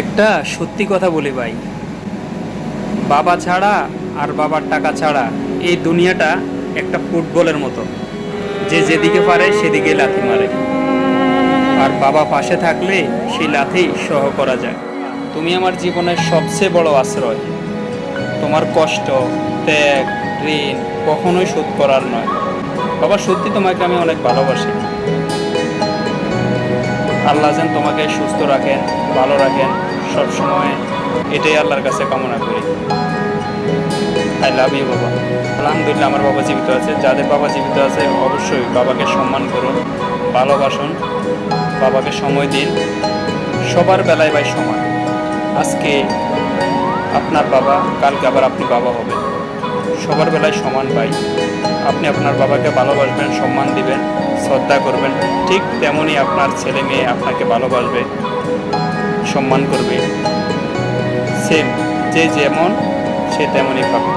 একটা সত্যি কথা বলি ভাই, বাবা ছাড়া আর বাবার টাকা ছাড়া এই দুনিয়াটা একটা ফুটবলের মতো, যে যেদিকে পারে সেদিকে লাথি মারে। আর বাবা পাশে থাকলে সেই লাথি সহ করা যায়। তুমি আমার জীবনের সবচেয়ে বড় আশ্রয়। তোমার কষ্ট, ত্যাগ, ঋণ কখনোই শোধ করার নয়। বাবা, সত্যি তোমাকে আমি অনেক ভালোবাসি। আল্লাহ যেন তোমাকে সুস্থ রাখেন, ভালো রাখেন সব সময়, এটাই আল্লাহর কাছে কামনা করি। আই লাভ ইউ বাবা। আলহামদুলিল্লাহ আমার বাবা জীবিত আছে। যাদের বাবা জীবিত আছে অবশ্যই বাবাকে সম্মান করুন, ভালোবাসুন, বাবাকে সময় দিন। সবার বেলায় ভাই সমান। আজকে আপনার বাবা, কালকে আবার আপনি বাবা হবেন। সবার বেলায় সমান ভাই। আপনি আপনার বাবাকে ভালোবাসবেন, সম্মান দিবেন, শ্রদ্ধা করবেন, ঠিক তেমনই আপনার ছেলে মেয়ে আপনাকে ভালোবাসবে, সম্মান করবে। সেম, যে যেমন সে তেমনই পাবে।